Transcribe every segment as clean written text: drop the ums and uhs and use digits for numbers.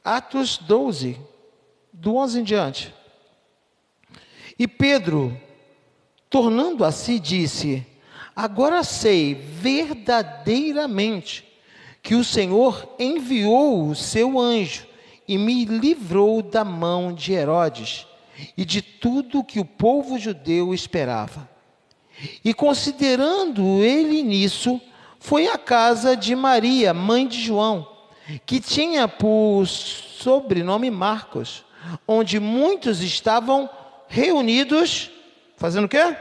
Atos 12, do 11 em diante. E Pedro, tornando a si, disse: agora sei verdadeiramente que o Senhor enviou o seu anjo e me livrou da mão de Herodes e de tudo que o povo judeu esperava. E considerando ele nisso, foi à casa de Maria, mãe de João, que tinha por sobrenome Marcos, onde muitos estavam reunidos, fazendo o quê?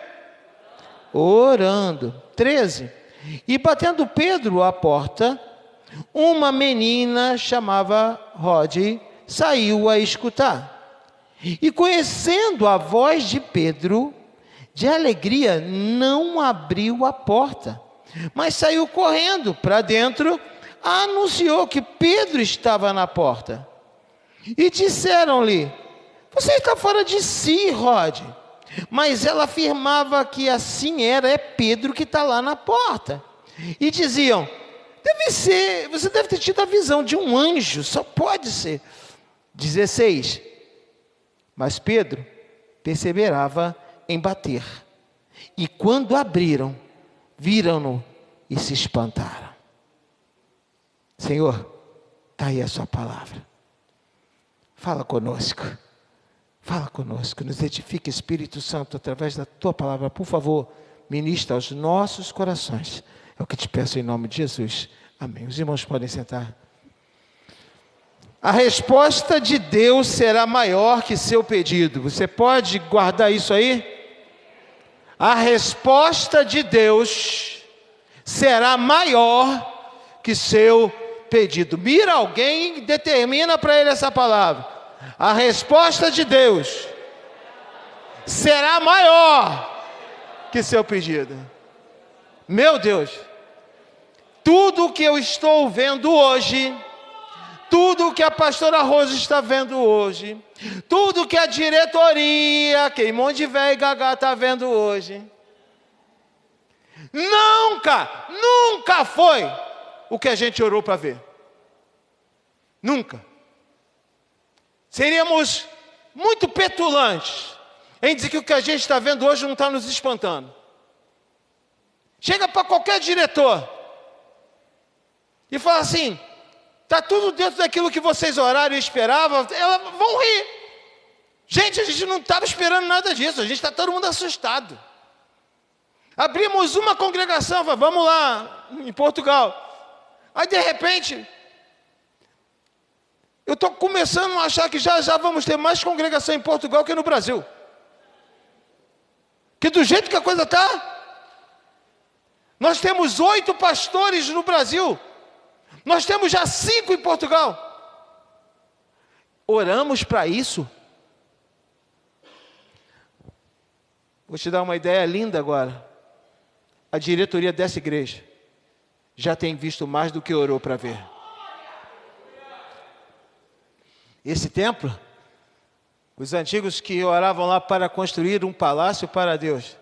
Orando. 13. E batendo Pedro à porta, uma menina chamava Rode saiu a escutar. E conhecendo a voz de Pedro, de alegria não abriu a porta, mas saiu correndo para dentro, anunciou que Pedro estava na porta. E disseram-lhe: você está fora de si, Rode. Mas ela afirmava que assim era, é Pedro que está lá na porta. E diziam: deve ser, você deve ter tido a visão de um anjo, só pode ser. 16. Mas Pedro perseverava em bater. E quando abriram, viram-no e se espantaram. Senhor, está aí a sua palavra. Fala conosco. Fala conosco. Nos edifica, Espírito Santo, através da tua palavra. Por favor, ministra aos nossos corações. É o que te peço em nome de Jesus. Amém. Os irmãos podem sentar. A resposta de Deus será maior que seu pedido. Você pode guardar isso aí? A resposta de Deus será maior que seu pedido. Mira alguém e determina para ele essa palavra. A resposta de Deus será maior que seu pedido. Meu Deus, tudo o que eu estou vendo hoje, tudo o que a pastora Rosa está vendo hoje, tudo que a diretoria, Queimão de Véia e Gagá está vendo hoje, nunca foi o que a gente orou para ver. Nunca. Seríamos muito petulantes em dizer que o que a gente está vendo hoje não está nos espantando. Chega para qualquer diretor e fala assim: está tudo dentro daquilo que vocês oraram e esperavam. Elas vão rir. Gente, a gente não estava esperando nada disso. A gente está todo mundo assustado. Abrimos uma congregação, vamos lá, em Portugal. Aí de repente, eu estou começando a achar que já vamos ter mais congregação em Portugal que no Brasil. Que do jeito que a coisa está, nós temos 8 pastores no Brasil. Nós temos já 5 em Portugal. Oramos para isso. Vou te dar uma ideia linda agora. A diretoria dessa igreja já tem visto mais do que orou para ver. Esse templo, os antigos que oravam lá para construir um palácio para Deus,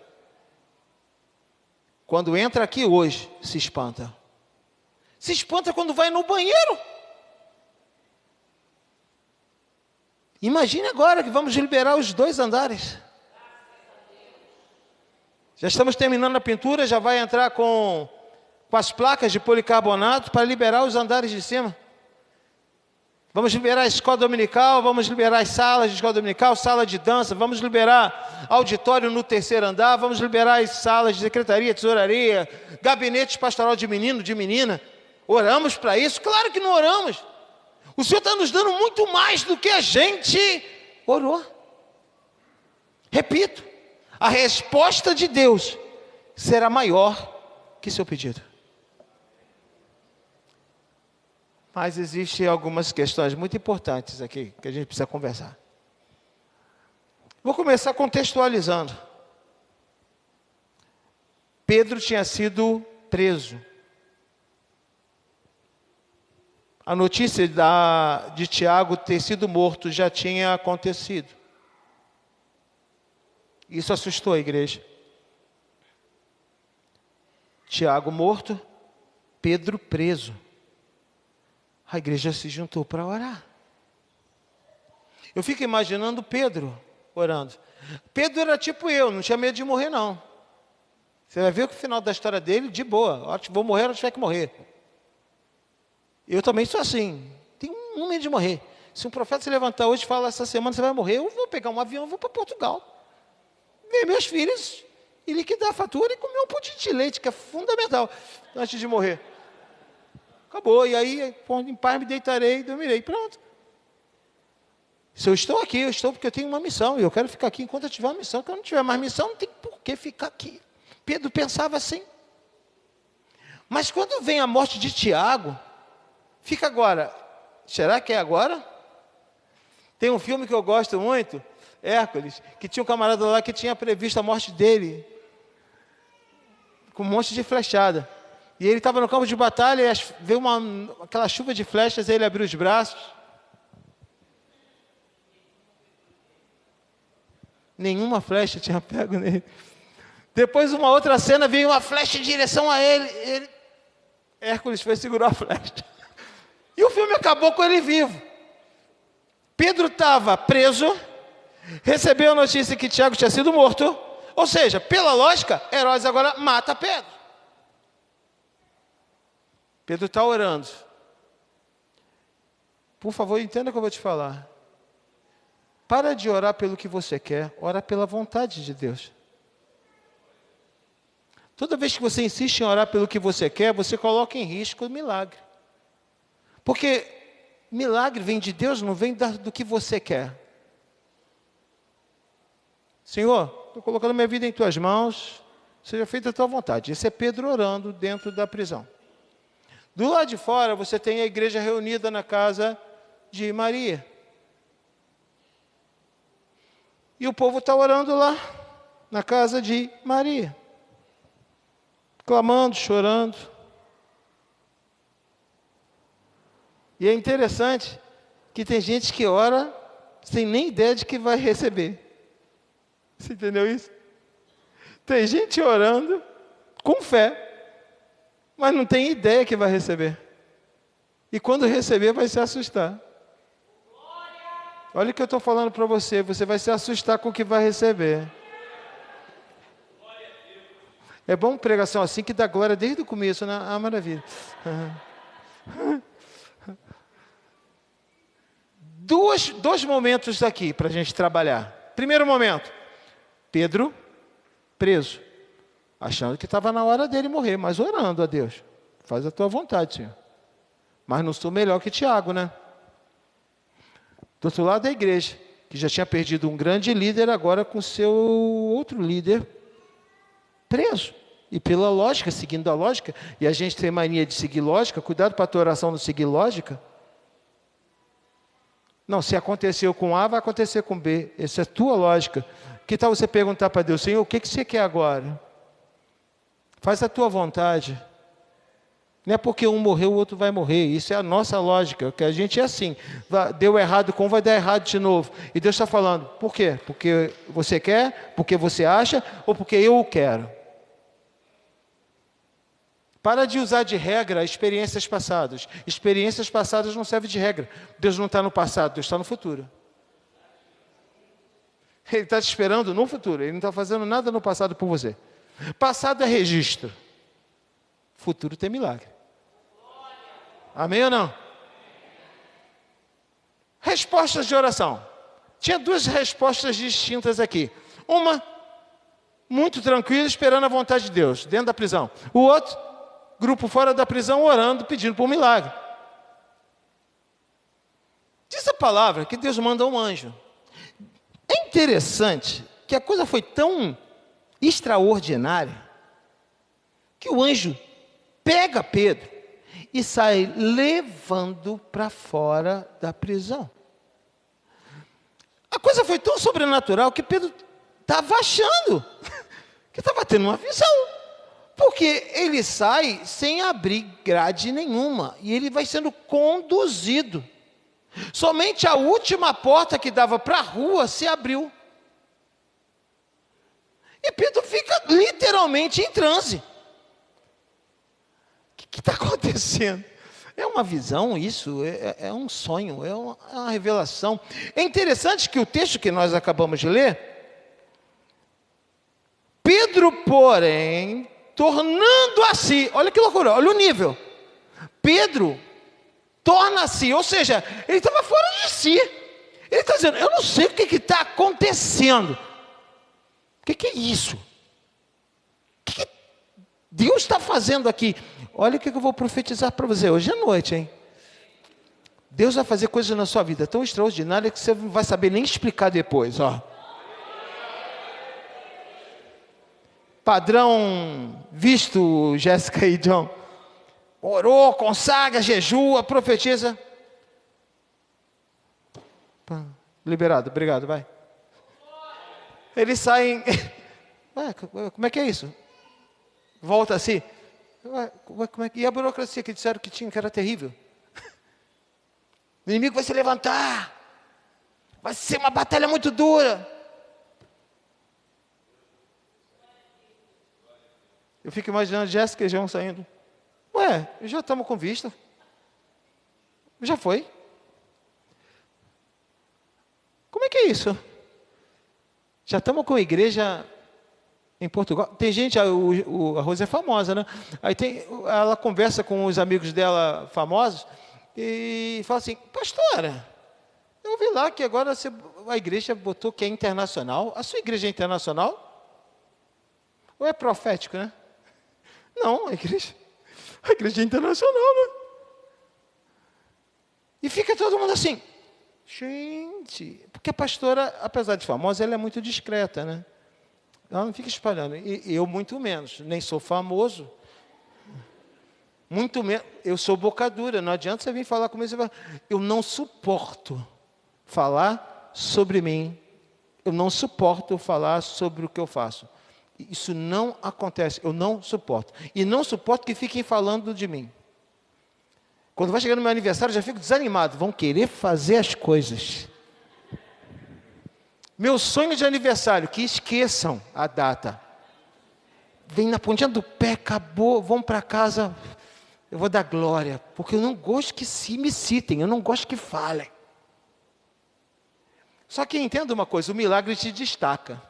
quando entra aqui hoje, se espanta. Se espanta quando vai no banheiro. Imagine agora que vamos liberar os 2 andares. Já estamos terminando a pintura, já vai entrar com as placas de policarbonato para liberar os andares de cima. Vamos liberar a escola dominical, vamos liberar as salas de escola dominical, sala de dança, vamos liberar auditório no 3º andar, vamos liberar as salas de secretaria, tesouraria, gabinetes pastoral de menino, de menina. Oramos para isso? Claro que não oramos. O Senhor está nos dando muito mais do que a gente orou. Repito, a resposta de Deus será maior que seu pedido. Mas existem algumas questões muito importantes aqui que a gente precisa conversar. Vou começar contextualizando. Pedro tinha sido preso. A notícia de Tiago ter sido morto já tinha acontecido. Isso assustou a igreja. Tiago morto, Pedro preso. A igreja se juntou para orar. Eu fico imaginando Pedro orando. Pedro era tipo eu, não tinha medo de morrer não. Você vai ver que o final da história dele, de boa, vou morrer onde tiver que morrer. Eu também sou assim, tenho um medo de morrer. Se um profeta se levantar hoje e falar, essa semana você vai morrer, eu vou pegar um avião e vou para Portugal. Ver meus filhos e liquidar a fatura e comer um pudim de leite, que é fundamental, antes de morrer. Acabou, e aí, em paz me deitarei e dormirei, pronto. Se eu estou aqui, eu estou porque eu tenho uma missão, e eu quero ficar aqui enquanto eu tiver uma missão. Quando eu não tiver mais missão, não tem por que ficar aqui. Pedro pensava assim. Mas quando vem a morte de Tiago, fica agora, será que é agora? Tem um filme que eu gosto muito, Hércules, que tinha um camarada lá que tinha previsto a morte dele, com um monte de flechada. E ele estava no campo de batalha, e veio aquela chuva de flechas, e ele abriu os braços. Nenhuma flecha tinha pego nele. Depois, uma outra cena, veio uma flecha em direção a ele. Hércules foi segurar a flecha. E o filme acabou com ele vivo. Pedro estava preso, recebeu a notícia que Tiago tinha sido morto. Ou seja, pela lógica, Herodes agora mata Pedro. Pedro está orando. Por favor, entenda o que eu vou te falar. Para de orar pelo que você quer, ora pela vontade de Deus. Toda vez que você insiste em orar pelo que você quer, você coloca em risco o milagre. Porque milagre vem de Deus, não vem do que você quer. Senhor, estou colocando minha vida em tuas mãos, seja feita a tua vontade. Esse é Pedro orando dentro da prisão. Do lado de fora, você tem a igreja reunida na casa de Maria. E o povo está orando lá, na casa de Maria. Clamando, chorando. E é interessante que tem gente que ora sem nem ideia de que vai receber. Você entendeu isso? Tem gente orando com fé, mas não tem ideia que vai receber. E quando receber, vai se assustar. Olha o que eu estou falando para você, você vai se assustar com o que vai receber. É bom pregação assim que dá glória desde o começo, né? Ah, maravilha. Dois momentos aqui para a gente trabalhar. Primeiro momento, Pedro preso, achando que estava na hora dele morrer, mas orando a Deus. Faz a tua vontade, Senhor. Mas não sou melhor que Tiago, né? Do outro lado da igreja, que já tinha perdido um grande líder, agora com seu outro líder preso. E pela lógica, seguindo a lógica, e a gente tem mania de seguir lógica, cuidado para a tua oração não seguir lógica. Não, se aconteceu com A, vai acontecer com B. Essa é a tua lógica. Que tal você perguntar para Deus, Senhor, o que você quer agora? Faz a tua vontade. Não é porque um morreu, o outro vai morrer. Isso é a nossa lógica, que a gente é assim. Deu errado com um, vai dar errado de novo. E Deus está falando, por quê? Porque você quer, porque você acha, ou porque eu quero? Para de usar de regra experiências passadas. Experiências passadas não servem de regra. Deus não está no passado, Deus está no futuro. Ele está te esperando no futuro. Ele não está fazendo nada no passado por você. Passado é registro. Futuro tem milagre. Amém ou não? Respostas de oração. Tinha duas respostas distintas aqui. Uma, muito tranquila, esperando a vontade de Deus, dentro da prisão. O outro, grupo fora da prisão, orando, pedindo por um milagre. Diz a palavra que Deus manda um anjo. É interessante que a coisa foi tão extraordinária que o anjo pega Pedro e sai levando para fora da prisão. A coisa foi tão sobrenatural que Pedro estava achando que estava tendo uma visão. Porque ele sai sem abrir grade nenhuma. E ele vai sendo conduzido. Somente a última porta que dava para a rua se abriu. E Pedro fica literalmente em transe. O que está acontecendo? É uma visão isso, é um sonho, é uma revelação. É interessante que o texto que nós acabamos de ler, Pedro, porém, tornando a si, olha que loucura, olha o nível. Pedro torna-se, ou seja, ele estava fora de si. Ele está dizendo, eu não sei o que está acontecendo. O que é isso? O que Deus está fazendo aqui? Olha o que eu vou profetizar para você hoje à noite, hein? Deus vai fazer coisas na sua vida tão extraordinárias que você não vai saber nem explicar depois, ó. Padrão visto, Jéssica e John. Orou, consagra, jejua, profetiza. Liberado, obrigado, vai. Eles saem. Ué, como é que é isso? Volta assim. Ué, como é que... E a burocracia que disseram que tinha, que era terrível? O inimigo vai se levantar. Vai ser uma batalha muito dura. Eu fico imaginando Jéssica e João saindo. Ué, já estamos com vista. Já foi. Como é que é isso? Já estamos com a igreja em Portugal. Tem gente, a Rose é famosa, né? Aí ela conversa com os amigos dela famosos e fala assim, pastora, eu ouvi lá que agora a igreja botou que é internacional. A sua igreja é internacional? Ou é profético, né? Não, a igreja é internacional, né? E fica todo mundo assim, gente, porque a pastora, apesar de famosa, ela é muito discreta, né? Ela não fica espalhando. E eu muito menos, nem sou famoso. Muito menos, eu sou boca dura, não adianta você vir falar comigo, eu não suporto falar sobre mim, eu não suporto falar sobre o que eu faço. Isso não acontece, eu não suporto. E não suporto que fiquem falando de mim. Quando vai chegar no meu aniversário, eu já fico desanimado. Vão querer fazer as coisas. Meu sonho de aniversário, que esqueçam a data. Vem na pontinha do pé, acabou, vão para casa. Eu vou dar glória, porque eu não gosto que me citem, eu não gosto que falem. Só que entenda uma coisa, o milagre te destaca.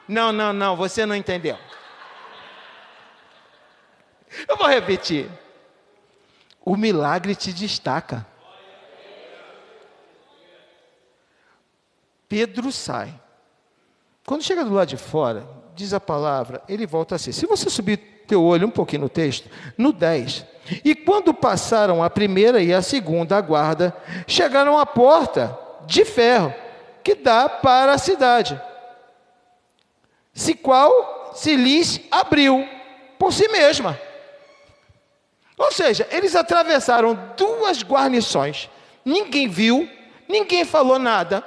Não, você não entendeu. Eu vou repetir. O milagre te destaca. Pedro sai. Quando chega do lado de fora, diz a palavra, ele volta assim. Se você subir teu olho um pouquinho no texto, no 10. E quando passaram a primeira e a segunda guarda, chegaram à porta de ferro que dá para a cidade. Se lhes abriu por si mesma. Ou seja, eles atravessaram 2 guarnições. Ninguém viu, ninguém falou nada.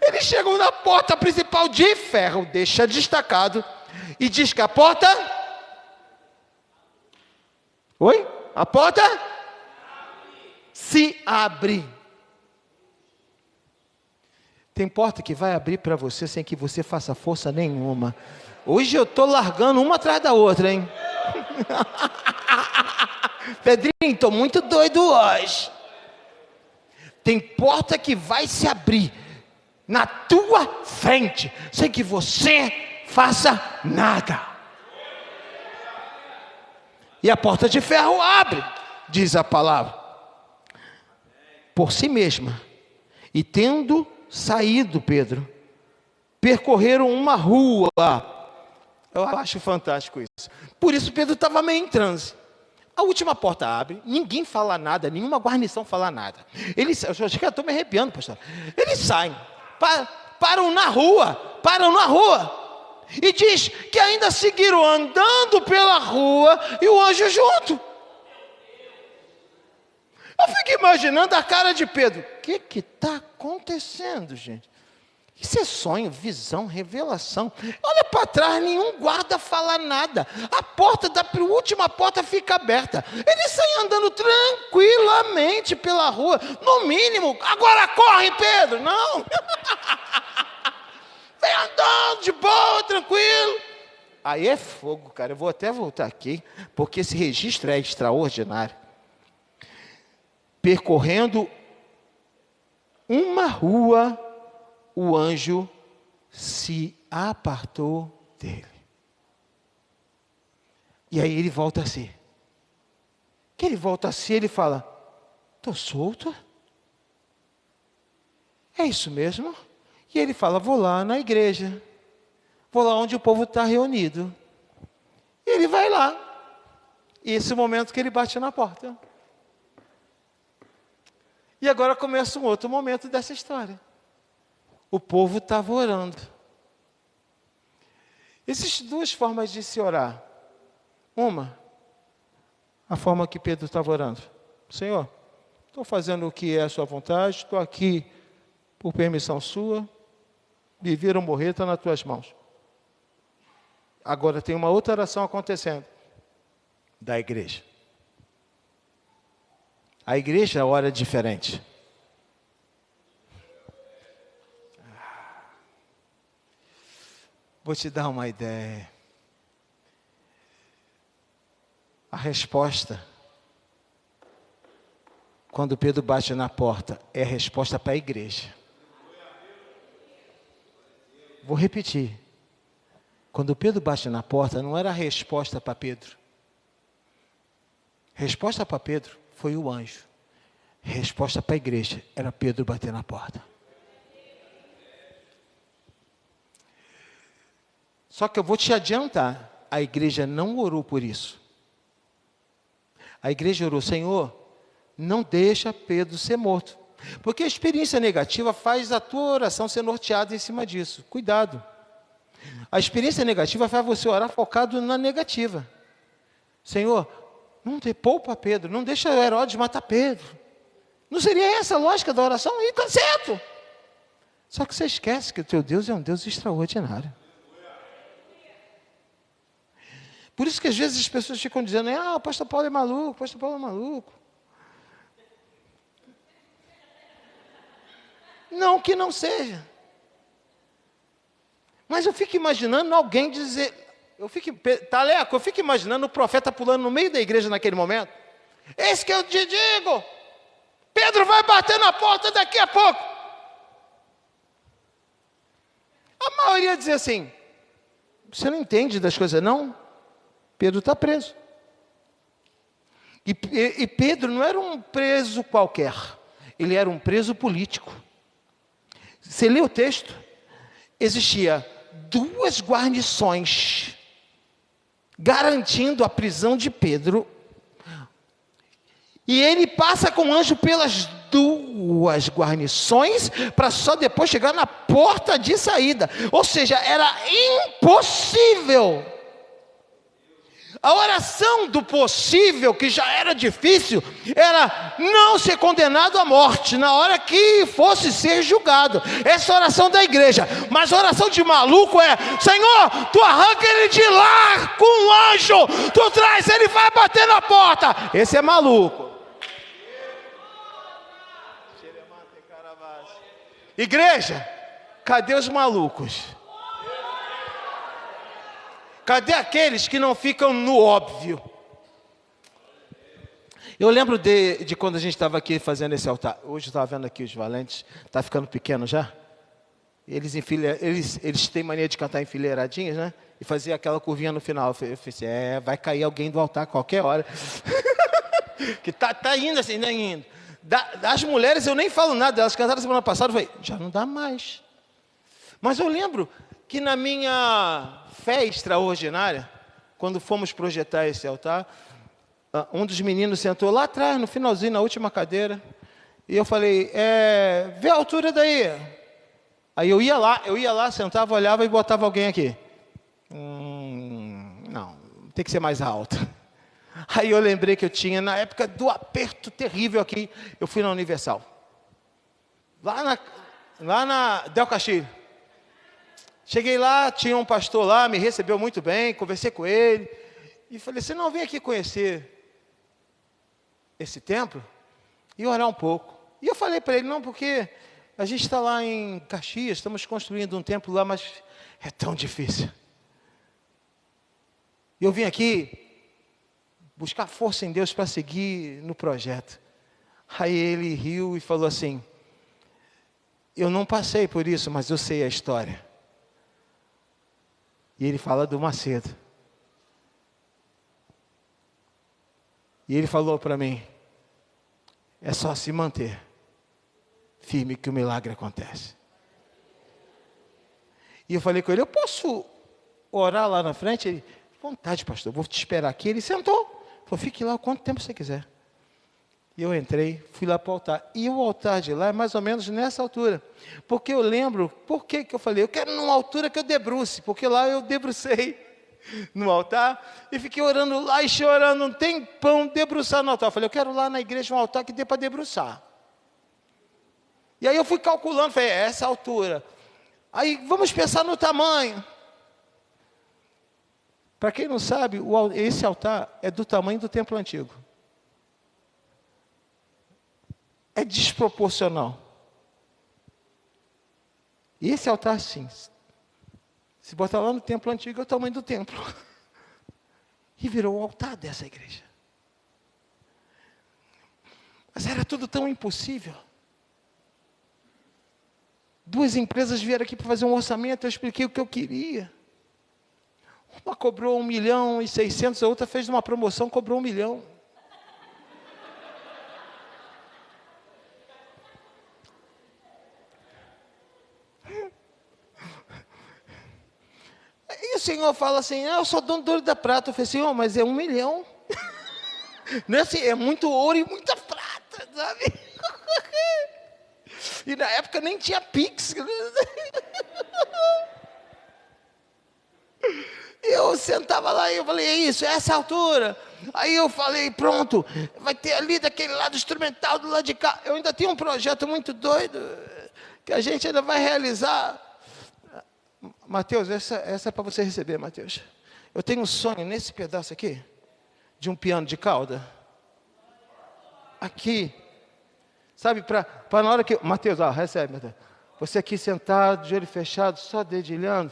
Eles chegam na porta principal de ferro, deixa destacado, e diz que a porta... Oi? A porta? Se abre. Tem porta que vai abrir para você sem que você faça força nenhuma. Hoje eu estou largando uma atrás da outra, hein? Pedrinho, estou muito doido hoje. Tem porta que vai se abrir na tua frente, sem que você faça nada. E a porta de ferro abre, diz a palavra, por si mesma. E tendo saído, Pedro, percorreram uma rua. Eu acho fantástico isso. Por isso Pedro estava meio em transe. A última porta abre, ninguém fala nada, nenhuma guarnição fala nada. Eles, eu acho que eu estou me arrepiando, pastor. Eles saem, param na rua, e diz que ainda seguiram andando pela rua e o anjo junto. Eu fico imaginando a cara de Pedro. O que está acontecendo, gente? Isso é sonho, visão, revelação. Olha para trás, nenhum guarda fala nada. A porta da última porta fica aberta. Eles saem andando tranquilamente pela rua. No mínimo, agora corre, Pedro. Não. Vem andando de boa, tranquilo. Aí é fogo, cara. Eu vou até voltar aqui, porque esse registro é extraordinário. Percorrendo uma rua, o anjo se apartou dele. E aí ele volta a si. Que ele volta a si, ele fala: estou solto? É isso mesmo? E ele fala: vou lá na igreja. Vou lá onde o povo está reunido. E ele vai lá. E esse é o momento que ele bate na porta. E agora começa um outro momento dessa história. O povo estava orando. Existem duas formas de se orar. Uma, a forma que Pedro estava orando. Senhor, estou fazendo o que é a sua vontade, estou aqui por permissão sua, viver ou morrer está nas tuas mãos. Agora tem uma outra oração acontecendo, da igreja. A igreja ora diferente. Vou te dar uma ideia. A resposta, quando Pedro bate na porta, é a resposta para a igreja. Vou repetir. Quando Pedro bate na porta, não era a resposta para Pedro. Resposta para Pedro foi o anjo. Resposta para a igreja era Pedro bater na porta. Só que eu vou te adiantar, a igreja não orou por isso. A igreja orou: Senhor, não deixa Pedro ser morto. Porque a experiência negativa faz a tua oração ser norteada em cima disso. Cuidado. A experiência negativa faz você orar focado na negativa. Senhor, não poupa Pedro, não deixa o Herodes matar Pedro. Não seria essa a lógica da oração? E está certo. Só que você esquece que o teu Deus é um Deus extraordinário. Por isso que às vezes as pessoas ficam dizendo: o pastor Paulo é maluco, o pastor Paulo é maluco. Não que não seja. Mas eu fico imaginando alguém dizer, eu fico imaginando o profeta pulando no meio da igreja naquele momento. Eis que eu te digo, Pedro vai bater na porta daqui a pouco. A maioria diz assim: você não entende das coisas, não? Pedro está preso. E Pedro não era um preso qualquer, ele era um preso político. Você lê o texto, existia 2 guarnições garantindo a prisão de Pedro, e ele passa com o anjo pelas 2 guarnições para só depois chegar na porta de saída. Ou seja, era impossível. A oração do possível, que já era difícil, era não ser condenado à morte na hora que fosse ser julgado. Essa é a oração da igreja. Mas a oração de maluco é: Senhor, tu arranca ele de lá com um anjo, tu traz, ele vai bater na porta. Esse é maluco. Igreja, cadê os malucos? Cadê aqueles que não ficam no óbvio? Eu lembro de quando a gente estava aqui fazendo esse altar. Hoje eu estava vendo aqui os valentes. Está ficando pequeno já? Eles têm mania de cantar enfileiradinhas, né? E fazer aquela curvinha no final. Eu falei assim: vai cair alguém do altar a qualquer hora. Que tá indo assim, tá indo. Das mulheres eu nem falo nada. Elas cantaram semana passada. Eu falei: já não dá mais. Mas eu lembro que na minha fé extraordinária, quando fomos projetar esse altar, um dos meninos sentou lá atrás, no finalzinho, na última cadeira, e eu falei: vê a altura daí. Aí eu ia lá, sentava, olhava e botava alguém aqui. Não, tem que ser mais alto. Aí eu lembrei que eu tinha, na época do aperto terrível aqui, eu fui na Universal. Lá na Del Castillo. Cheguei lá, tinha um pastor lá, me recebeu muito bem, conversei com ele. E falei: você não vem aqui conhecer esse templo e orar um pouco? E eu falei para ele: não, porque a gente está lá em Caxias, estamos construindo um templo lá, mas é tão difícil. Eu vim aqui buscar força em Deus para seguir no projeto. Aí ele riu e falou assim: eu não passei por isso, mas eu sei a história. E ele fala do Macedo. E ele falou para mim: é só se manter firme que o milagre acontece. E eu falei com ele: eu posso orar lá na frente? Ele: vontade, pastor, vou te esperar aqui. Ele sentou, falou: fique lá o quanto tempo você quiser. E eu entrei, fui lá para o altar. E o altar de lá é mais ou menos nessa altura. Porque eu lembro, por que eu falei? Eu quero numa altura que eu debruce, porque lá eu debrucei no altar. E fiquei orando lá e chorando um tempão, debruçar no altar. Eu falei: eu quero lá na igreja um altar que dê para debruçar. E aí eu fui calculando, falei: é essa altura. Aí vamos pensar no tamanho. Para quem não sabe, esse altar é do tamanho do templo antigo. É desproporcional. E esse altar, sim, se botar lá no templo antigo, é o tamanho do templo. E virou o altar dessa igreja. Mas era tudo tão impossível. Duas empresas vieram aqui para fazer um orçamento, eu expliquei o que eu queria. Uma cobrou 1.600.000, a outra fez uma promoção, cobrou 1 milhão. E o Senhor fala assim: eu sou dono do ouro e da prata. Eu falei: Senhor, mas é 1 milhão. Não é assim, é muito ouro e muita prata, sabe? E na época nem tinha Pix. Eu sentava lá e eu falei: é isso, é essa altura. Aí eu falei: pronto, vai ter ali daquele lado instrumental, do lado de cá. Eu ainda tenho um projeto muito doido, que a gente ainda vai realizar. Mateus, essa é para você receber, Mateus. Eu tenho um sonho nesse pedaço aqui, de um piano de cauda. Aqui. Sabe, para na hora que... Mateus, recebe, Mateus. Você aqui sentado, de olho fechado, só dedilhando.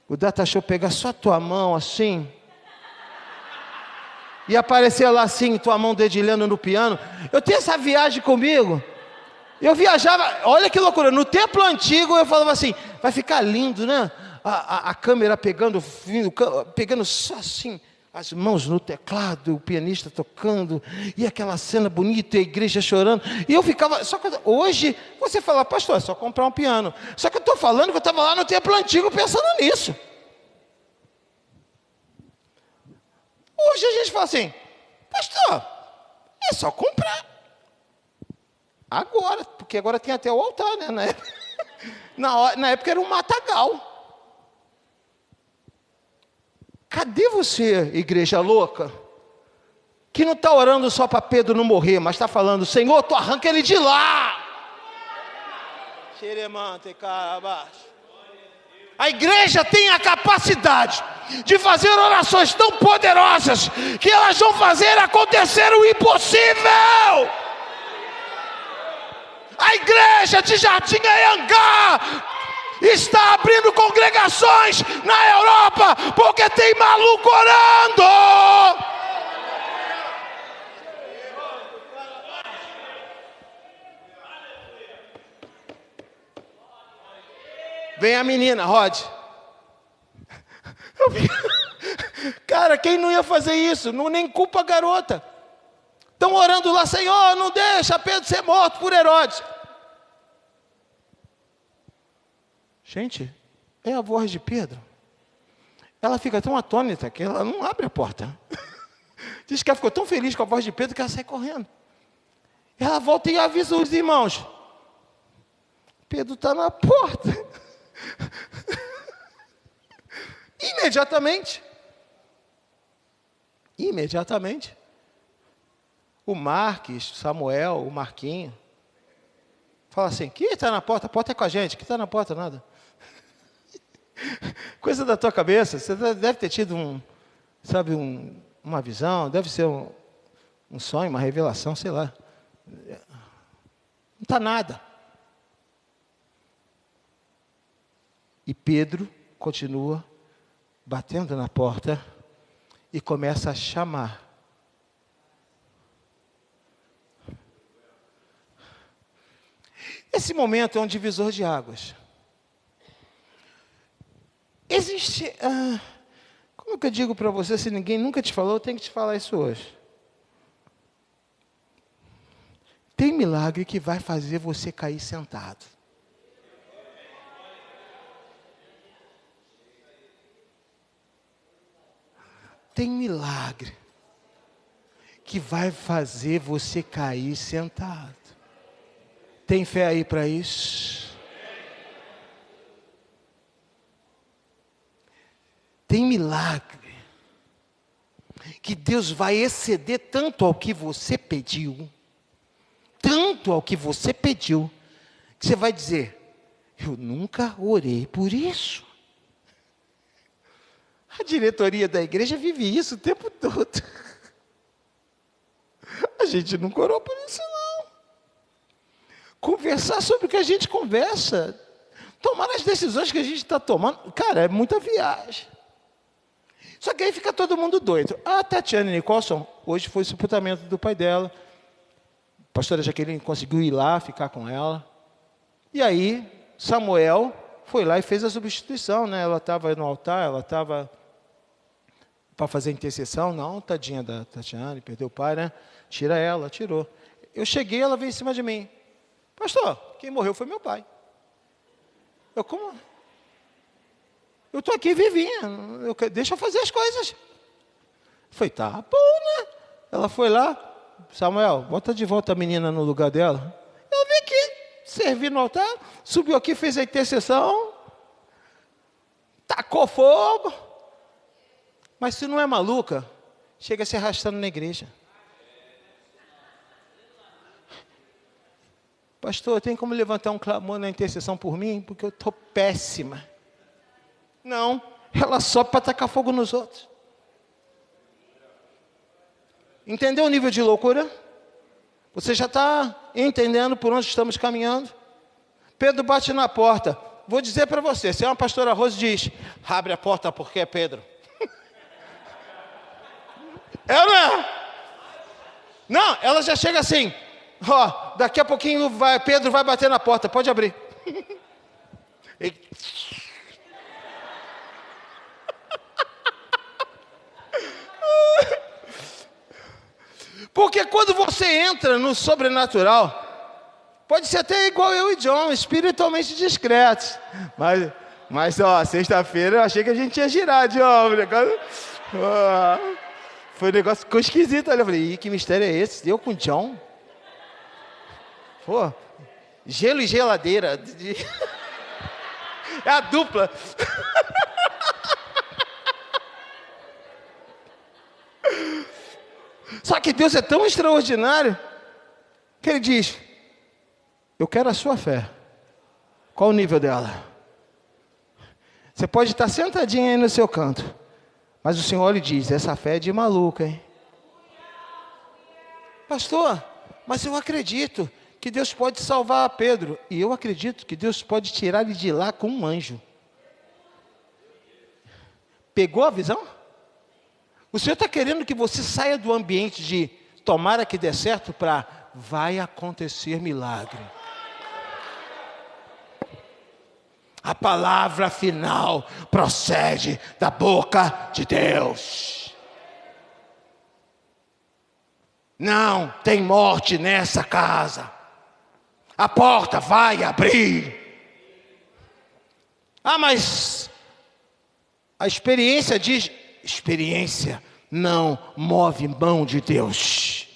O Data Show pegar só a tua mão assim. E aparecer lá assim, tua mão dedilhando no piano. Eu tenho essa viagem comigo. Eu viajava, olha que loucura, no templo antigo eu falava assim: vai ficar lindo, né? A câmera pegando só assim, as mãos no teclado, o pianista tocando, e aquela cena bonita, a igreja chorando. E eu ficava, só que hoje você fala: pastor, é só comprar um piano. Só que eu estou falando que eu estava lá no templo antigo pensando nisso. Hoje a gente fala assim: pastor, é só comprar. Agora, porque agora tem até o altar, né? Na época era um matagal. Cadê você, igreja louca? Que não está orando só para Pedro não morrer, mas está falando: Senhor, tu arranca ele de lá. A igreja tem a capacidade de fazer orações tão poderosas que elas vão fazer acontecer o impossível. A igreja de Jardim-Anhangá está abrindo congregações na Europa porque tem maluco orando. Vem a menina, Rod. Cara, quem não ia fazer isso? Não, nem culpa a garota. Estão orando lá: Senhor, não deixa Pedro ser morto por Herodes. Gente, é a voz de Pedro. Ela fica tão atônita que ela não abre a porta. Diz que ela ficou tão feliz com a voz de Pedro que ela sai correndo. Ela volta e avisa os irmãos: Pedro está na porta. Imediatamente. O Marques, Samuel, o Marquinho, fala assim: que está na porta? A porta é com a gente, que está na porta nada. Coisa da tua cabeça, você deve ter tido uma visão, deve ser um sonho, uma revelação, sei lá. Não está nada. E Pedro continua batendo na porta e começa a chamar. Esse momento é um divisor de águas. Existe... como que eu digo para você, se ninguém nunca te falou, eu tenho que te falar isso hoje. Tem milagre que vai fazer você cair sentado. Tem milagre que vai fazer você cair sentado. Tem fé aí para isso? Tem milagre que Deus vai exceder tanto ao que você pediu, que você vai dizer, eu nunca orei por isso. A diretoria da igreja vive isso o tempo todo. A gente nunca orou por isso, não. Conversar sobre o que a gente conversa, tomar as decisões que a gente está tomando, cara, é muita viagem. Só que aí fica todo mundo doido. A Tatiana Nicholson, hoje foi o sepultamento do pai dela. A pastora Jaqueline conseguiu ir lá, ficar com ela. E aí, Samuel foi lá e fez a substituição, né? Ela estava no altar, ela estava para fazer intercessão. Não, tadinha da Tatiana, perdeu o pai, né? Tira ela, tirou. Eu cheguei, ela veio em cima de mim. Pastor, quem morreu foi meu pai. Eu, como? Eu estou aqui vivinha, deixa eu fazer as coisas. Falei, tá bom, né? Ela foi lá, Samuel, bota de volta a menina no lugar dela. Eu vim aqui, servi no altar, subiu aqui, fez a intercessão, tacou fogo. Mas se não é maluca, chega se arrastando na igreja. Pastor, tem como levantar um clamor na intercessão por mim? Porque eu estou péssima. Não, ela sobe para tacar fogo nos outros. Entendeu o nível de loucura? Você já está entendendo por onde estamos caminhando? Pedro bate na porta. Vou dizer para você, se é uma pastora Rose diz, abre a porta porque é Pedro. Ela não, ela já chega assim, ó, daqui a pouquinho Pedro vai bater na porta, pode abrir. Porque quando você entra no sobrenatural, pode ser até igual eu e John, espiritualmente discretos. Mas ó, sexta-feira eu achei que a gente ia girar, John. Foi um negócio ficou esquisito. Eu falei, que mistério é esse? Eu com John? Pô, gelo e geladeira. É a dupla. Só que Deus é tão extraordinário que Ele diz, eu quero a sua fé. Qual o nível dela? Você pode estar sentadinho aí no seu canto, mas o Senhor lhe diz, essa fé é de maluco, hein? Pastor, mas eu acredito que Deus pode salvar Pedro. E eu acredito que Deus pode tirar ele de lá com um anjo. Pegou a visão? O Senhor está querendo que você saia do ambiente de tomara que dê certo para vai acontecer milagre. A palavra final procede da boca de Deus. Não tem morte nessa casa. A porta vai abrir. Ah, mas a experiência diz... Experiência não move mão de Deus.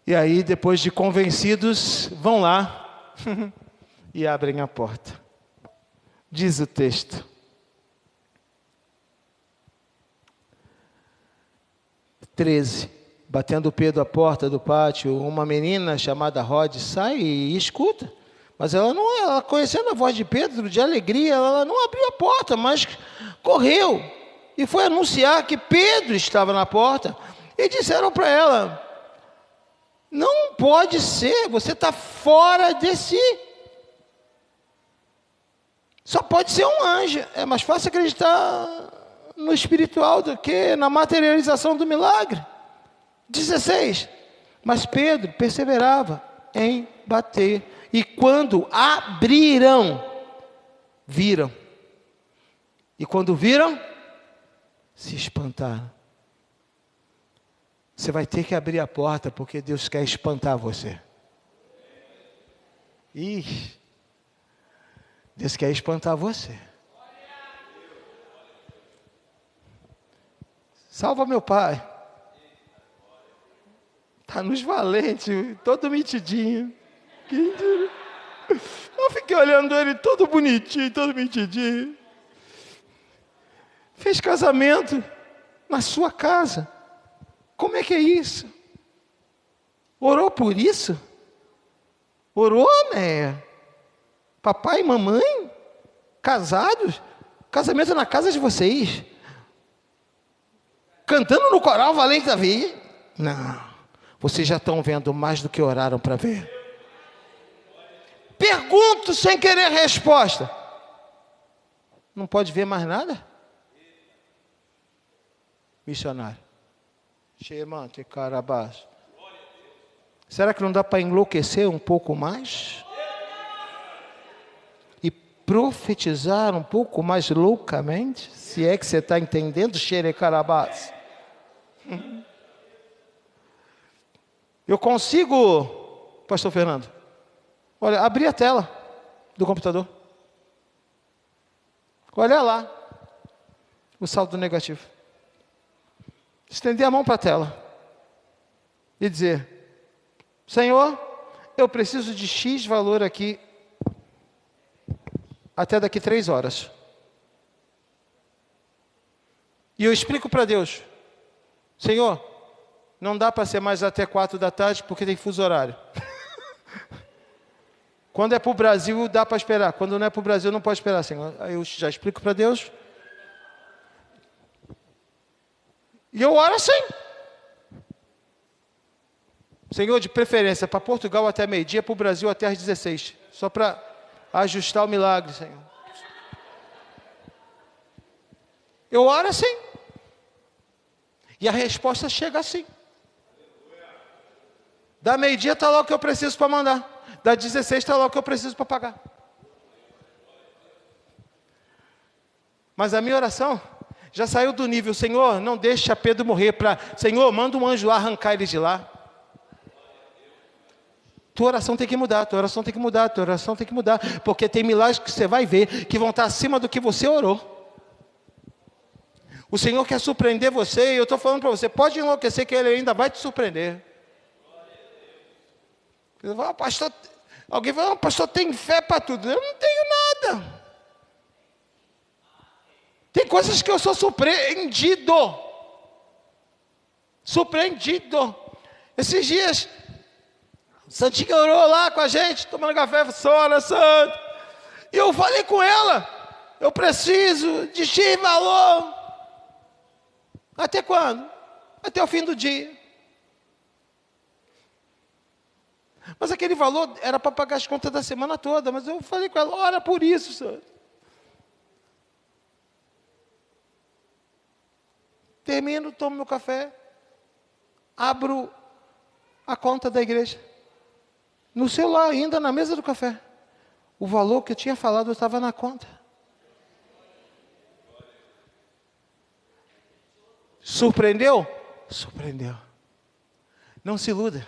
E aí, depois de convencidos, vão lá e abrem a porta. Diz o texto. Batendo Pedro à porta do pátio, uma menina chamada Rod sai e escuta. Mas ela conhecendo a voz de Pedro, de alegria, ela não abriu a porta, mas correu e foi anunciar que Pedro estava na porta. E disseram para ela, não pode ser, você está fora de si. Só pode ser um anjo. É mais fácil acreditar no espiritual do que na materialização do milagre. 16. Mas Pedro perseverava em bater. E quando abriram, viram. E quando viram, se espantaram. Você vai ter que abrir a porta, porque Deus quer espantar você. Ih, Deus quer espantar você. Salva meu pai. Está nos valentes, todo metidinho. Eu fiquei olhando ele todo bonitinho, todo metidinho. Fez casamento na sua casa. Como é que é isso? Orou por isso? Orou, né? Papai e mamãe? Casados? Casamento na casa de vocês? Cantando no coral Valente Davi? Não. Vocês já estão vendo mais do que oraram para ver. Pergunto sem querer resposta. Não pode ver mais nada? Missionário. Chemante, carabás. Será que não dá para enlouquecer um pouco mais? E profetizar um pouco mais loucamente? Se é que você está entendendo, xerecarabás. Eu consigo, pastor Fernando, olha, abrir a tela do computador. Olha lá, o saldo negativo. Estender a mão para a tela e dizer: Senhor, eu preciso de X valor aqui até daqui 3 horas. E eu explico para Deus: Senhor, não dá para ser mais até 4 da tarde porque tem fuso horário. Quando é para o Brasil, dá para esperar. Quando não é para o Brasil, não pode esperar, Senhor. Aí eu já explico para Deus. E eu oro assim. Senhor, de preferência, para Portugal até meio-dia, para o Brasil até às 16. Só para ajustar o milagre, Senhor. Eu oro assim. E a resposta chega assim. Da meio-dia está lá o que eu preciso para mandar. Da 16 está lá o que eu preciso para pagar. Mas a minha oração já saiu do nível: Senhor, não deixa Pedro morrer, para Senhor, manda um anjo lá arrancar ele de lá. Tua oração tem que mudar, tua oração tem que mudar, tua oração tem que mudar. Porque tem milagres que você vai ver que vão estar acima do que você orou. O Senhor quer surpreender você, e eu estou falando para você, pode enlouquecer que Ele ainda vai te surpreender. Pastor, alguém fala: pastor, tem fé para tudo. Eu não tenho nada. Tem coisas que eu sou surpreendido. Surpreendido. Esses dias, Santinha orou lá com a gente, tomando café, Sora, Santo. E eu falei com ela: eu preciso de X valor. Até quando? Até o fim do dia. Mas aquele valor era para pagar as contas da semana toda. Mas eu falei com ela: ora por isso, Senhor. Termino, tomo meu café, abro a conta da igreja. No celular, ainda na mesa do café. O valor que eu tinha falado estava na conta. Surpreendeu? Surpreendeu. Não se iluda.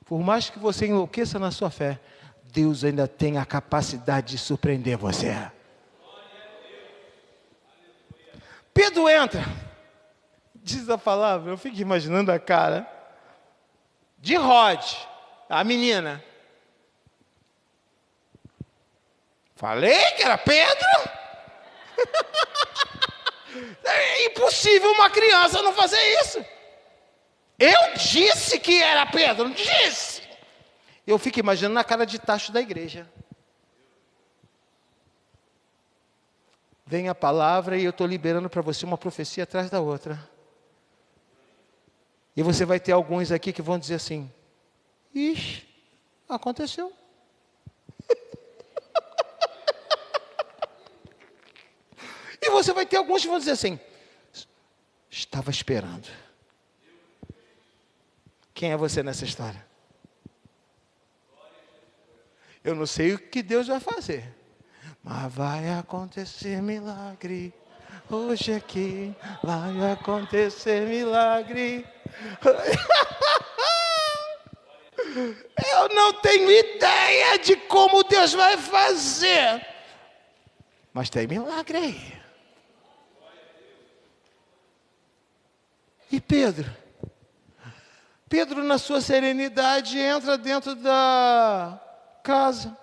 Por mais que você enlouqueça na sua fé, Deus ainda tem a capacidade de surpreender você. Pedro entra. Diz a palavra, eu fico imaginando a cara de Rod, a menina. Falei que era Pedro? É impossível uma criança não fazer isso. Eu disse que era Pedro, não disse. Eu fico imaginando na cara de tacho da igreja. Vem a palavra e eu estou liberando para você uma profecia atrás da outra. E você vai ter alguns aqui que vão dizer assim: ixi, aconteceu. você vai ter alguns que vão dizer assim: estava esperando. Quem é você nessa história? Eu não sei o que Deus vai fazer, mas vai acontecer milagre. Hoje aqui vai acontecer milagre. Eu não tenho ideia de como Deus vai fazer, mas tem milagre aí. E Pedro na sua serenidade entra dentro da casa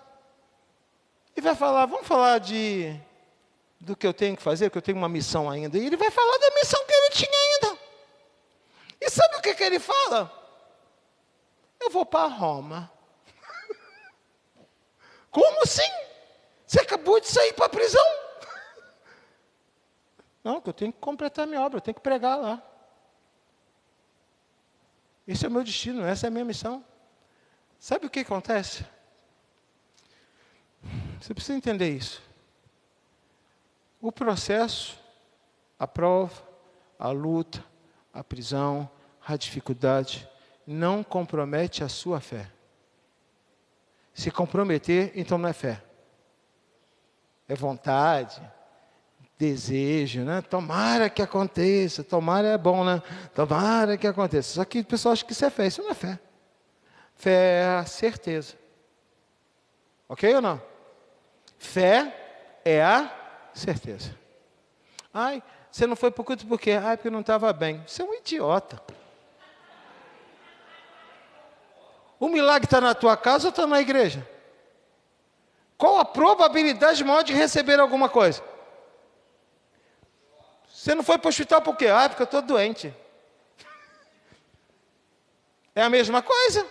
e vai falar, vamos falar do que eu tenho que fazer, que eu tenho uma missão ainda. E ele vai falar da missão que ele tinha ainda. E sabe o que ele fala? Eu vou para Roma. Como assim? Você acabou de sair para a prisão? Não, que eu tenho que completar minha obra, eu tenho que pregar lá. Esse é o meu destino, essa é a minha missão. Sabe o que acontece? Você precisa entender isso. O processo, a prova, a luta, a prisão, a dificuldade, não compromete a sua fé. Se comprometer, então não é fé. É vontade, desejo, né? Tomara que aconteça, tomara é bom, né? Tomara que aconteça. Só que o pessoal acha que isso é fé, isso não é fé. Fé é a certeza. Ok ou não? Fé é a certeza. Ai, você não foi para o culto por quê? Ai, porque não estava bem. Você é um idiota. O milagre está na tua casa ou está na igreja? Qual a probabilidade maior de receber alguma coisa? Você não foi para o hospital por quê? Ah, porque eu estou doente. É a mesma coisa.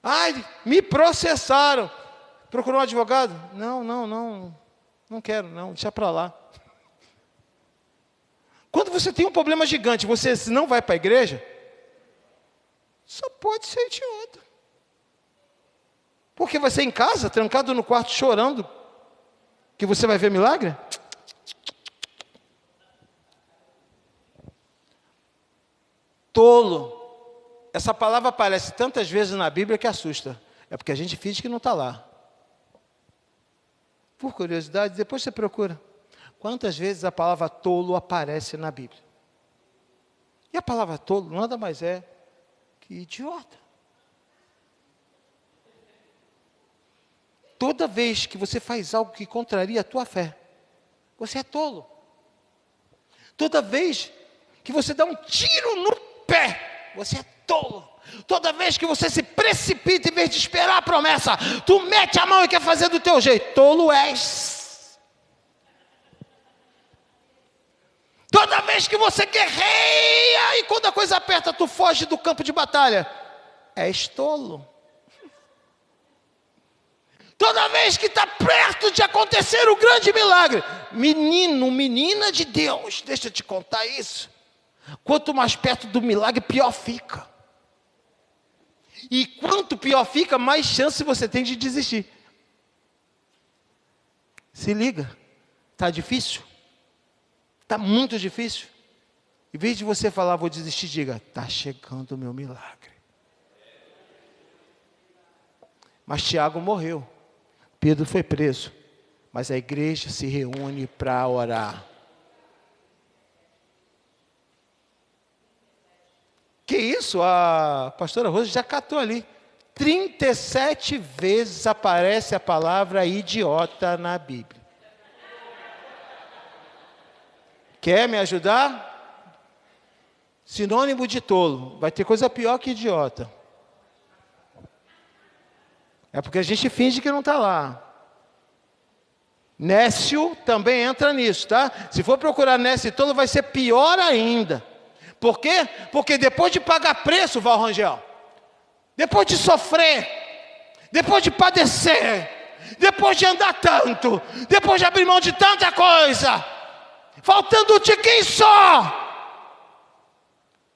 Ai, me processaram. Procurou um advogado? Não quero, não, deixa para lá. Quando você tem um problema gigante, você não vai para a igreja, só pode ser idiota. Porque vai ser em casa, trancado no quarto, chorando, que você vai ver milagre? Tolo. Essa palavra aparece tantas vezes na Bíblia que assusta. É porque a gente finge que não está lá. Por curiosidade, depois você procura. Quantas vezes a palavra tolo aparece na Bíblia? E a palavra tolo nada mais é que idiota. Toda vez que você faz algo que contraria a tua fé, você é tolo. Toda vez que você dá um tiro no pé, você é tolo. Toda vez que você se precipita em vez de esperar a promessa, tu mete a mão e quer fazer do teu jeito, tolo és. Toda vez que você guerreia e quando a coisa aperta, tu foge do campo de batalha, és tolo. Toda vez que está perto de acontecer o grande milagre, menino, menina de Deus, deixa eu te contar isso. Quanto mais perto do milagre, pior fica. E quanto pior fica, mais chance você tem de desistir. Se liga, está difícil? Está muito difícil? Em vez de você falar, vou desistir, diga, está chegando o meu milagre. Mas Tiago morreu. Pedro foi preso. Mas a igreja se reúne para orar. Que isso? A pastora Rosa já catou ali. 37 vezes aparece a palavra idiota na Bíblia. Quer me ajudar? Sinônimo de tolo. Vai ter coisa pior que idiota. É porque a gente finge que não está lá. Nécio também entra nisso, tá? Se for procurar nécio e tolo, vai ser pior ainda. Por quê? Porque depois de pagar preço, Val Rangel, depois de sofrer, depois de padecer, depois de andar tanto, depois de abrir mão de tanta coisa, faltando um tiquinho só,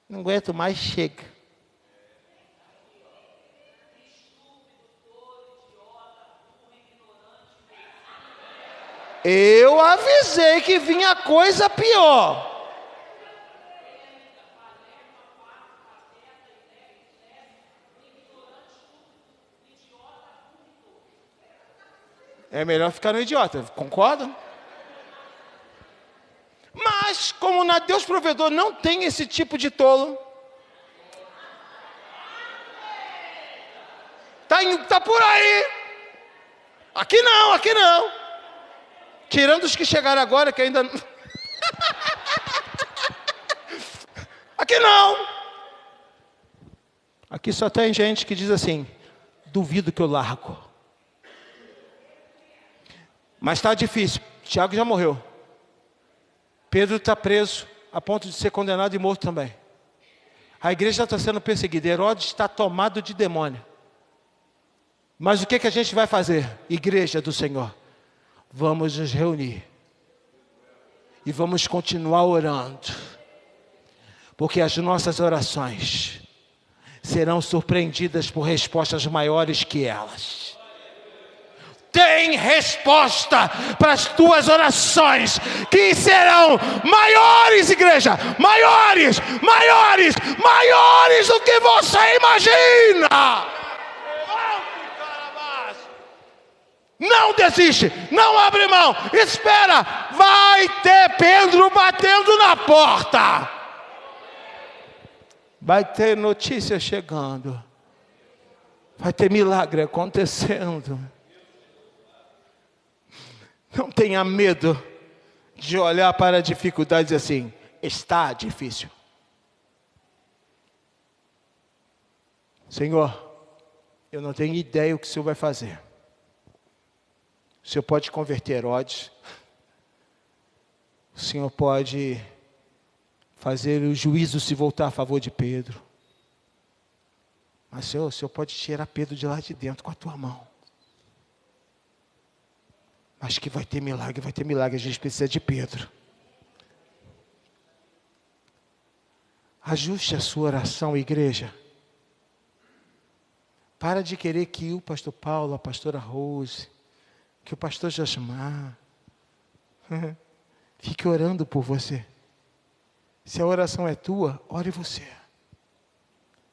não aguento mais, chega. Eu avisei que vinha coisa pior. É melhor ficar no idiota, concordam? Mas, como na Deus provedor não tem esse tipo de tolo, tá por aí. Aqui não, aqui não. Tirando os que chegaram agora, que ainda não. Aqui não. Aqui só tem gente que diz assim: duvido que eu largo. Mas está difícil. Tiago já morreu. Pedro está preso, a ponto de ser condenado e morto também. A igreja está sendo perseguida. Herodes está tomado de demônio. Mas o que a gente vai fazer? Igreja do Senhor. Vamos nos reunir. E vamos continuar orando. Porque as nossas orações serão surpreendidas por respostas maiores que elas. Tem resposta para as tuas orações, que serão maiores, igreja, maiores do que você imagina. Não desiste, não abre mão, espera, vai ter Pedro batendo na porta. Vai ter notícia chegando, vai ter milagre acontecendo. Não tenha medo de olhar para a dificuldade e dizer assim: está difícil. Senhor, eu não tenho ideia o que o Senhor vai fazer. O Senhor pode converter Herodes. O Senhor pode fazer o juízo se voltar a favor de Pedro. Mas Senhor, o Senhor pode tirar Pedro de lá de dentro com a tua mão. Mas que vai ter milagre, a gente precisa de Pedro. Ajuste a sua oração, igreja. Para de querer que o pastor Paulo, a pastora Rose, que o pastor Josmar fique orando por você. Se a oração é tua, ore você.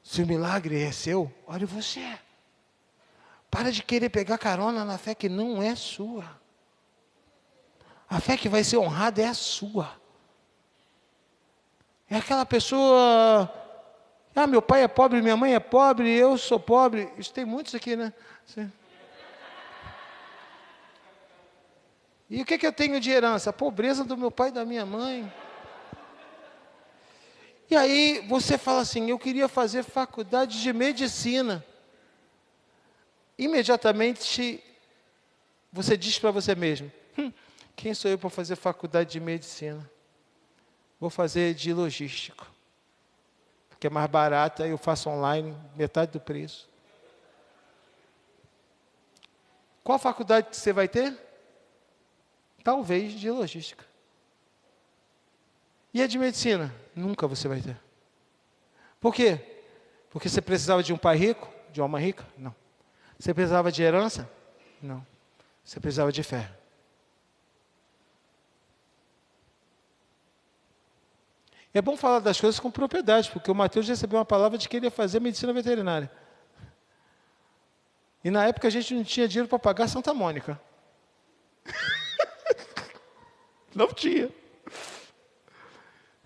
Se o milagre é seu, ore você. Para de querer pegar carona na fé que não é sua. A fé que vai ser honrada é a sua. É aquela pessoa: ah, meu pai é pobre, minha mãe é pobre, eu sou pobre. Isso tem muitos aqui, né? E o que eu tenho de herança? A pobreza do meu pai e da minha mãe. E aí você fala assim: eu queria fazer faculdade de medicina. Imediatamente você diz para você mesmo: quem sou eu para fazer faculdade de medicina? Vou fazer de logístico. Porque é mais barata, eu faço online, metade do preço. Qual faculdade que você vai ter? Talvez de logística. E a de medicina? Nunca você vai ter. Por quê? Porque você precisava de um pai rico? De uma mãe rica? Não. Você precisava de herança? Não. Você precisava de fé. É bom falar das coisas com propriedade, porque o Mateus recebeu uma palavra de que ele ia fazer medicina veterinária. E na época a gente não tinha dinheiro para pagar Santa Mônica. Não tinha.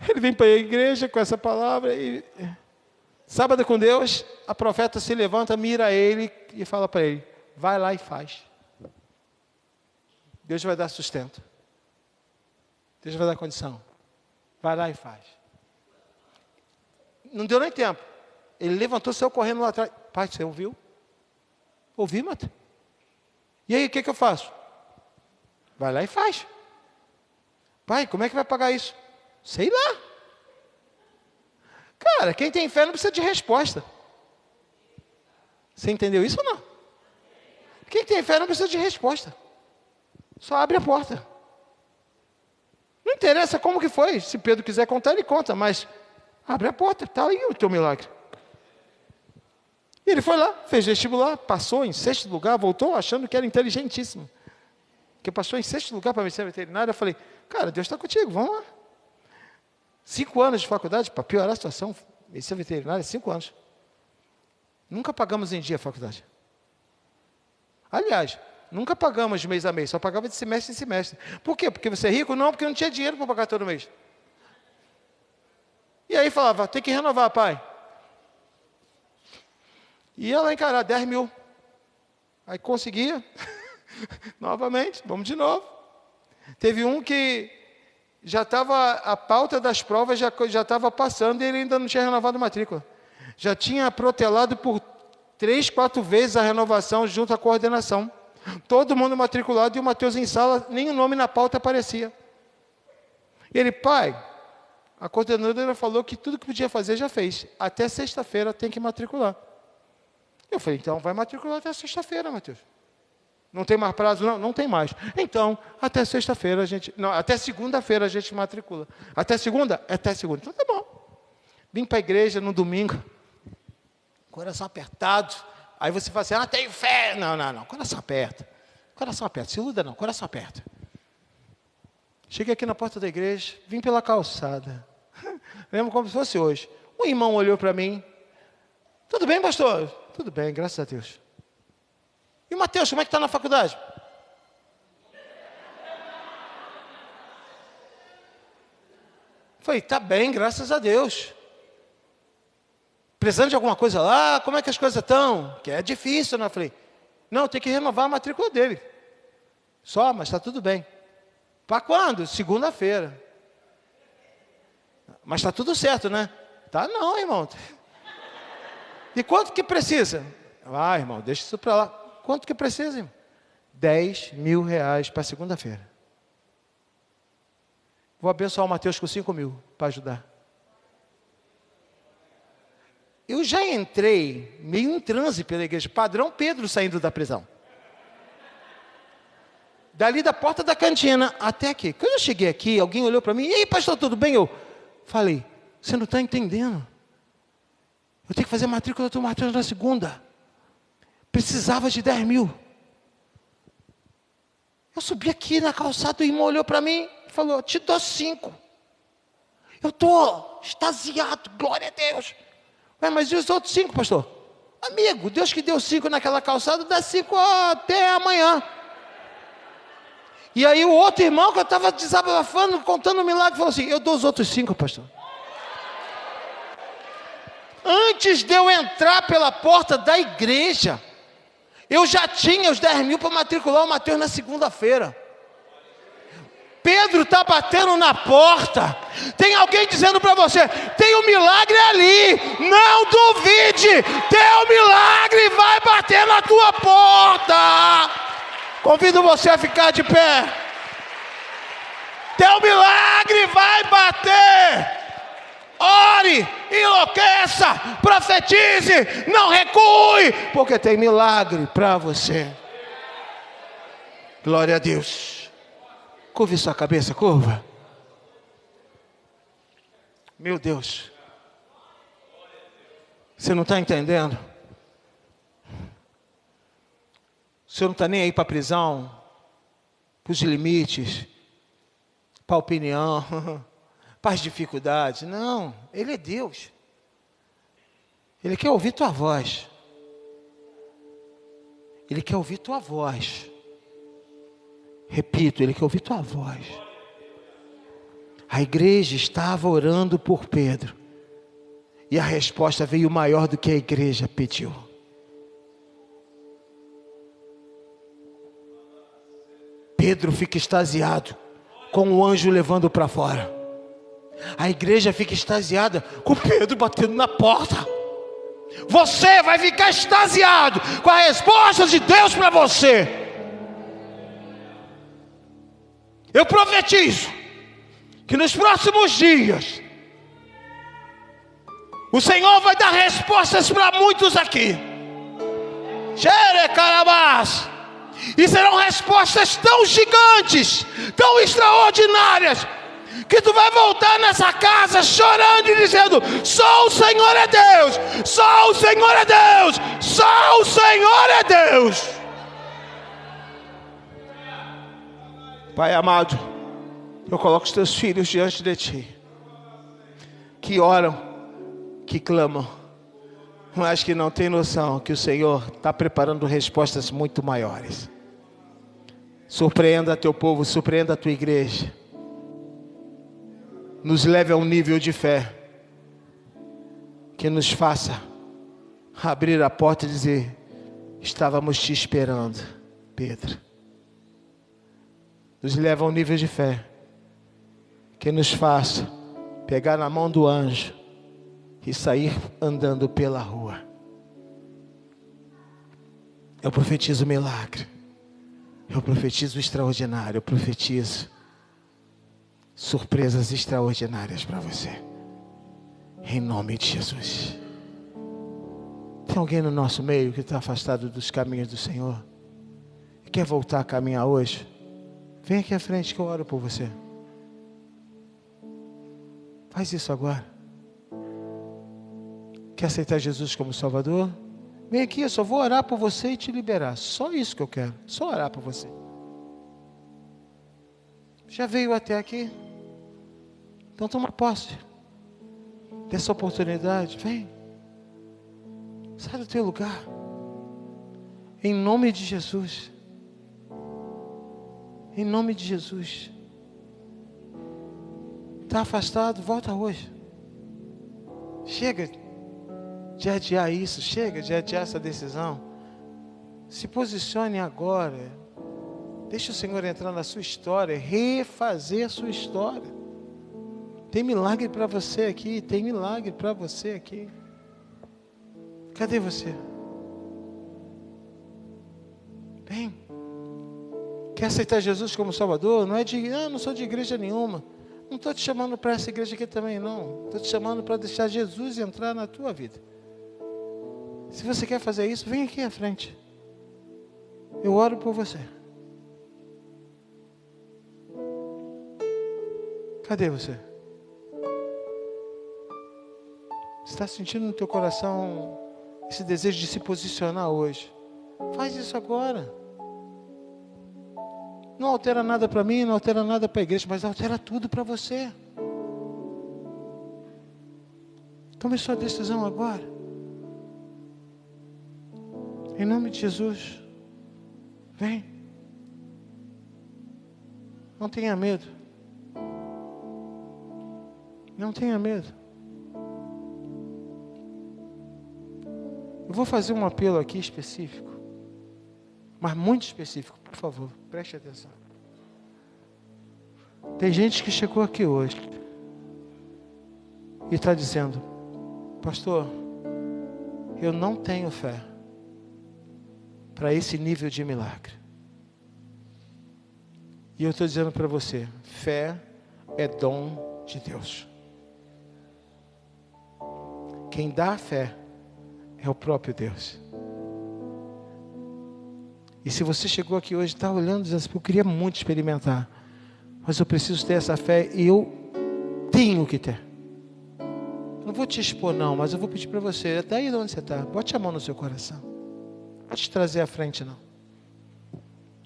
Ele vem para a igreja com essa palavra e... sábado com Deus, a profeta se levanta, mira ele e fala para ele: vai lá e faz. Deus vai dar sustento. Deus vai dar condição. Vai lá e faz. Não deu nem tempo. Ele levantou, saiu correndo lá atrás. Pai, você ouviu? Ouvi, Mateus. E aí, o que eu faço? Vai lá e faz. Pai, como é que vai pagar isso? Sei lá. Cara, quem tem fé não precisa de resposta. Você entendeu isso ou não? Quem tem fé não precisa de resposta. Só abre a porta. Não interessa como que foi. Se Pedro quiser contar, ele conta. Mas abre a porta, está aí o teu milagre. E ele foi lá, fez vestibular, passou em 6º lugar, voltou achando que era inteligentíssimo. porque passou em 6º lugar para medicina veterinária. Eu falei, cara, Deus está contigo, vamos lá. 5 anos de faculdade, para piorar a situação, medicina veterinária, 5 anos. Nunca pagamos em dia a faculdade. Aliás, nunca pagamos de mês a mês, só pagava de semestre em semestre. Por quê? Porque você é rico? Não, porque não tinha dinheiro para pagar todo mês. E aí falava, tem que renovar, pai. Ia lá encarar 10 mil. Aí conseguia. Novamente, vamos de novo. Teve um que já estava, a pauta das provas já estava passando e ele ainda não tinha renovado a matrícula. Já tinha protelado por 3, 4 vezes a renovação junto à coordenação. Todo mundo matriculado e o Mateus em sala, nem o nome na pauta aparecia. E ele, pai, a coordenadora falou que tudo que podia fazer já fez. Até sexta-feira tem que matricular. Eu falei, então vai matricular até sexta-feira, Mateus. Não tem mais prazo? Não, não tem mais. Então, até sexta-feira a gente... Não, até segunda-feira a gente matricula. Até segunda? Até segunda. Então tá bom. Vim para a igreja no domingo. Coração apertado. Aí você fala assim, tenho fé. Não. Coração aperto. Coração aperto. Se iluda não, coração aperto. Cheguei aqui na porta da igreja, vim pela calçada. Lembro como se fosse hoje. Um irmão olhou para mim. Tudo bem, pastor? Tudo bem, graças a Deus. E o Mateus, como é que está na faculdade? Falei, está bem, graças a Deus. Precisando de alguma coisa lá? Como é que as coisas estão? Que é difícil, né? Falei, não, tem que renovar a matrícula dele. Só, mas está tudo bem. Para quando? Segunda-feira. Mas está tudo certo, né? Tá não, irmão. E quanto que precisa? Irmão, deixa isso para lá. Quanto que precisa, irmão? 10 mil reais para segunda-feira. Vou abençoar o Mateus com 5 mil para ajudar. Eu já entrei meio em transe pela igreja. Padrão Pedro saindo da prisão. Dali da porta da cantina até aqui. Quando eu cheguei aqui, alguém olhou para mim. E aí, pastor, tudo bem? Eu falei, você não está entendendo. Eu tenho que fazer a matrícula do Mateus na segunda. Precisava de 10 mil. Eu subi aqui na calçada, o irmão olhou para mim e falou, te dou 5. Eu estou extasiado, glória a Deus. Ué, mas e os outros 5, pastor? Amigo, Deus que deu 5 naquela calçada, dá 5 até amanhã. E aí o outro irmão que eu estava desabafando, contando um milagre, falou assim, eu dou os outros 5, pastor. Antes de eu entrar pela porta da igreja, eu já tinha os 10 mil para matricular o Mateus na segunda-feira. Pedro está batendo na porta. Tem alguém dizendo para você, tem um milagre ali. Não duvide, teu milagre vai bater na tua porta. Convido você a ficar de pé. Teu milagre vai bater. Ore, enlouqueça, profetize, não recue, porque tem milagre para você. Glória a Deus. Curve sua cabeça, curva. Meu Deus. Você não está entendendo? O senhor não está nem aí para a prisão, para os limites, para a opinião, para as dificuldades. Não, Ele é Deus. Ele quer ouvir tua voz. Ele quer ouvir tua voz. Repito, Ele quer ouvir tua voz. A igreja estava orando por Pedro. E a resposta veio maior do que a igreja pediu. Pedro fica extasiado com o anjo levando para fora. A igreja fica extasiada com Pedro batendo na porta. Você vai ficar extasiado com a resposta de Deus para você. Eu profetizo que nos próximos dias o Senhor vai dar respostas para muitos aqui. Xerecarabás. E serão respostas tão gigantes, tão extraordinárias, que tu vai voltar nessa casa chorando e dizendo: só o Senhor é Deus, só o Senhor é Deus, só o Senhor é Deus. Pai amado, eu coloco os teus filhos diante de ti, que oram, que clamam, mas que não tem noção que o Senhor está preparando respostas muito maiores. Surpreenda teu povo, surpreenda a tua igreja. Nos leve a um nível de fé que nos faça abrir a porta e dizer: estávamos te esperando, Pedro. Nos leve a um nível de fé que nos faça pegar na mão do anjo e sair andando pela rua. Eu profetizo milagre. Eu profetizo extraordinário. Eu profetizo surpresas extraordinárias para você. Em nome de Jesus. Tem alguém no nosso meio que está afastado dos caminhos do Senhor e quer voltar a caminhar hoje? Vem aqui à frente que eu oro por você. Faz isso agora. Quer aceitar Jesus como Salvador? Vem aqui, eu só vou orar por você e te liberar. Só isso que eu quero. Só orar por você. Já veio até aqui? Então toma posse dessa oportunidade. Vem. Sai do teu lugar. Em nome de Jesus. Em nome de Jesus. Está afastado? Volta hoje. Chega de adiar isso. Chega de adiar essa decisão. Se posicione agora. Deixa o Senhor entrar na sua história. Refazer a sua história. Tem milagre para você aqui. Tem milagre para você aqui. Cadê você? Vem. Quer aceitar Jesus como Salvador? Não sou de igreja nenhuma. Não estou te chamando para essa igreja aqui também, não. Estou te chamando para deixar Jesus entrar na tua vida. Se você quer fazer isso, vem aqui à frente. Eu oro por você. Cadê você? Você está sentindo no teu coração esse desejo de se posicionar hoje? Faz isso agora. Não altera nada para mim, não altera nada para a igreja, mas altera tudo para você. Tome sua decisão agora. Em nome de Jesus. Vem. Não tenha medo. Não tenha medo. Eu vou fazer um apelo aqui específico, mas muito específico, por favor, preste atenção. Tem gente que chegou aqui hoje e está dizendo: pastor, eu não tenho fé para esse nível de milagre. E eu estou dizendo para você: fé é dom de Deus. Quem dá a fé é o próprio Deus. E se você chegou aqui hoje, está olhando, dizendo assim: eu queria muito experimentar, mas eu preciso ter essa fé e eu tenho que ter. Não vou te expor não, mas eu vou pedir para você, daí de onde você está, bote a mão no seu coração. Não vou te trazer à frente não.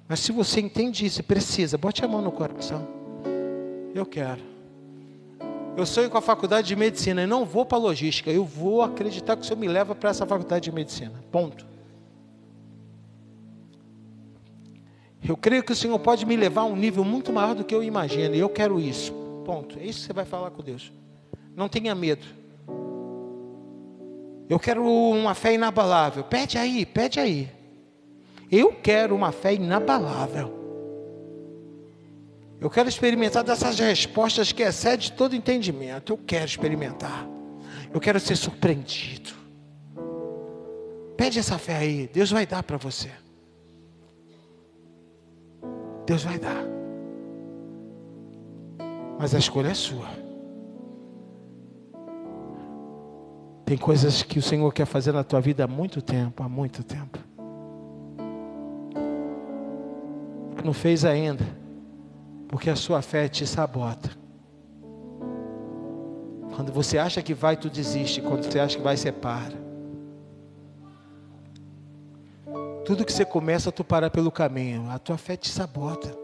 Mas se você entende isso e precisa, bote a mão no coração. Eu quero. Eu sonho com a faculdade de medicina e não vou para a logística. Eu vou acreditar que o Senhor me leva para essa faculdade de medicina. Ponto. Eu creio que o Senhor pode me levar a um nível muito maior do que eu imagino. E eu quero isso. Ponto. É isso que você vai falar com Deus. Não tenha medo. Eu quero uma fé inabalável. Pede aí, pede aí. Eu quero uma fé inabalável. Eu quero experimentar dessas respostas que excedem todo entendimento. Eu quero experimentar. Eu quero ser surpreendido. Pede essa fé aí. Deus vai dar para você. Deus vai dar. Mas a escolha é sua. Tem coisas que o Senhor quer fazer na tua vida há muito tempo. Há muito tempo. Não fez ainda. Porque a sua fé te sabota. Quando você acha que vai, tu desiste. Quando você acha que vai, você para. Tudo que você começa, tu para pelo caminho. A tua fé te sabota.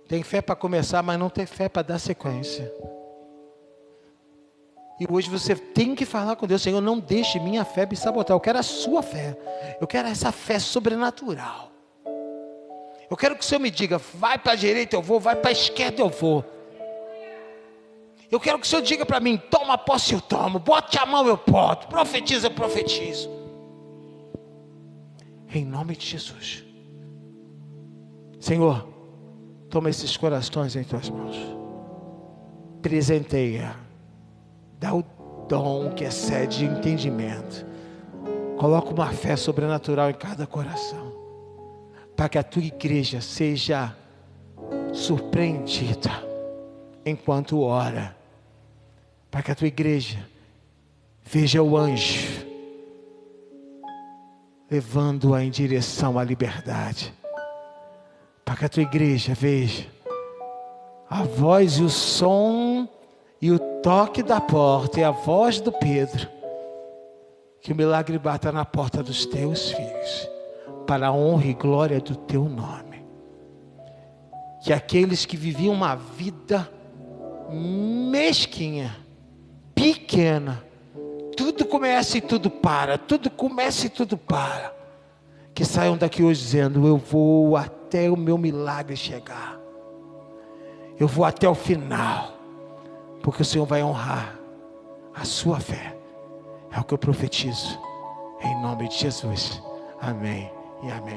Tem fé para começar, mas não tem fé para dar sequência. E hoje você tem que falar com Deus: Senhor, não deixe minha fé me sabotar. Eu quero a sua fé. Eu quero essa fé sobrenatural. Eu quero que o Senhor me diga: vai para a direita eu vou, vai para a esquerda eu vou. Eu quero que o Senhor diga para mim: toma posse eu tomo, bote a mão eu boto, profetiza eu profetizo. Em nome de Jesus. Senhor, toma esses corações em tuas mãos. Presenteia. Dá o dom que excede entendimento. Coloca uma fé sobrenatural em cada coração, para que a tua igreja seja surpreendida enquanto ora. Para que a tua igreja veja o anjo levando-a em direção à liberdade. Para que a tua igreja veja a voz e o som e o toque da porta e a voz do Pedro, que o milagre bata na porta dos teus filhos, para a honra e glória do teu nome. Que aqueles que viviam uma vida mesquinha, pequena, tudo começa e tudo para, tudo começa e tudo para, que saiam daqui hoje dizendo: eu vou até o meu milagre chegar, eu vou até o final, porque o Senhor vai honrar a sua fé. É o que eu profetizo, em nome de Jesus. Amém e amém.